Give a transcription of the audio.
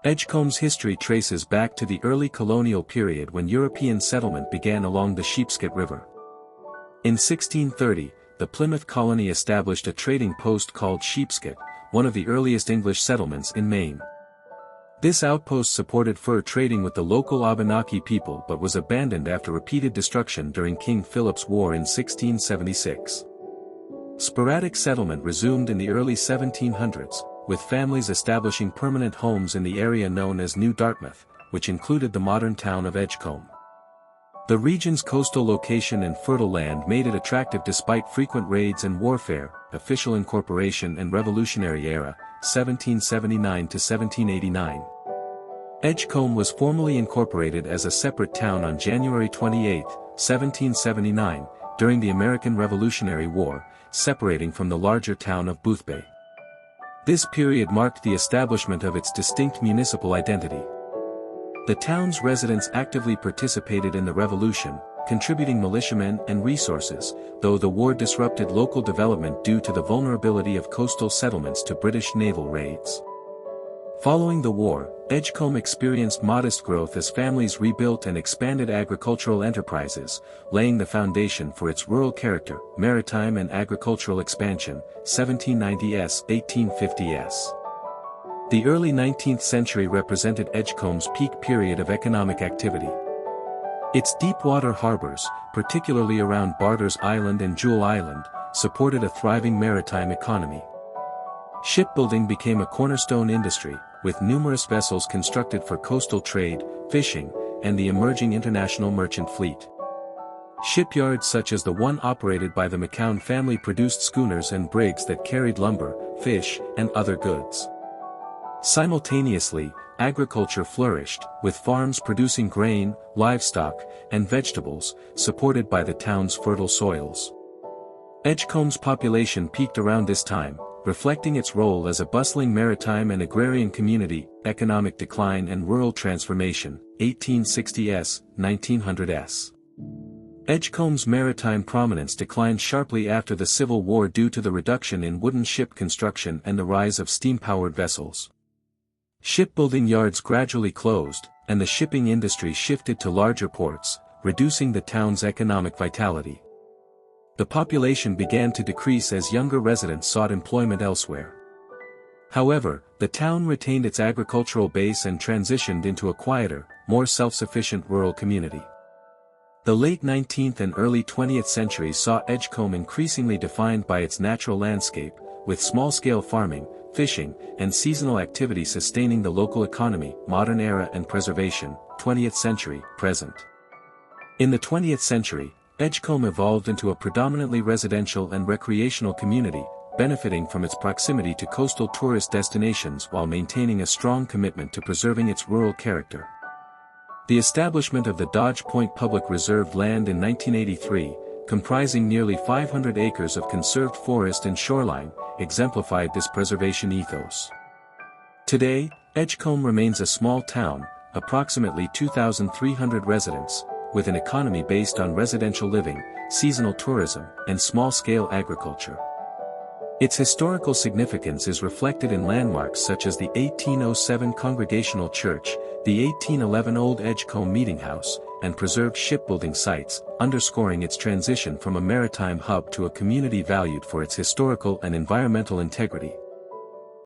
Edgecomb's history traces back to the early colonial period when European settlement began along the Sheepscot River. In 1630, the Plymouth colony established a trading post called Sheepscot, one of the earliest English settlements in Maine. This outpost supported fur trading with the local Abenaki people but was abandoned after repeated destruction during King Philip's War in 1676. Sporadic settlement resumed in the early 1700s, with families establishing permanent homes in the area known as New Dartmouth, which included the modern town of Edgecomb. The region's coastal location and fertile land made it attractive despite frequent raids and warfare. Official incorporation and Revolutionary era, 1779 to 1789. Edgecomb was formally incorporated as a separate town on January 28, 1779, during the American Revolutionary War, separating from the larger town of Boothbay. This period marked the establishment of its distinct municipal identity. The town's residents actively participated in the revolution, contributing militiamen and resources, though the war disrupted local development due to the vulnerability of coastal settlements to British naval raids. Following the war, Edgecomb experienced modest growth as families rebuilt and expanded agricultural enterprises, laying the foundation for its rural character. Maritime and agricultural expansion, 1790s, 1850s. The early 19th century represented Edgecomb's peak period of economic activity. Its deep-water harbors, particularly around Barter's Island and Jewel Island, supported a thriving maritime economy. Shipbuilding became a cornerstone industry, with numerous vessels constructed for coastal trade, fishing, and the emerging international merchant fleet. Shipyards such as the one operated by the McCown family produced schooners and brigs that carried lumber, fish, and other goods. Simultaneously, agriculture flourished, with farms producing grain, livestock, and vegetables, supported by the town's fertile soils. Edgecomb's population peaked around this time, reflecting its role as a bustling maritime and agrarian community. Economic decline and rural transformation, 1860s, 1900s. Edgecomb's maritime prominence declined sharply after the Civil War due to the reduction in wooden ship construction and the rise of steam-powered vessels. Shipbuilding yards gradually closed, and the shipping industry shifted to larger ports, reducing the town's economic vitality. The population began to decrease as younger residents sought employment elsewhere. However, the town retained its agricultural base and transitioned into a quieter, more self-sufficient rural community. The late 19th and early 20th centuries saw Edgecomb increasingly defined by its natural landscape, with small-scale farming, fishing, and seasonal activity sustaining the local economy. Modern era and preservation, 20th century, present. In the 20th century, Edgecomb evolved into a predominantly residential and recreational community, benefiting from its proximity to coastal tourist destinations while maintaining a strong commitment to preserving its rural character. The establishment of the Dodge Point Public Reserve land in 1983, comprising nearly 500 acres of conserved forest and shoreline, exemplified this preservation ethos. Today, Edgecomb remains a small town, approximately 2,300 residents, with an economy based on residential living, seasonal tourism, and small-scale agriculture. Its historical significance is reflected in landmarks such as the 1807 Congregational Church, the 1811 Old Edgecomb Meeting House, and preserved shipbuilding sites, underscoring its transition from a maritime hub to a community valued for its historical and environmental integrity.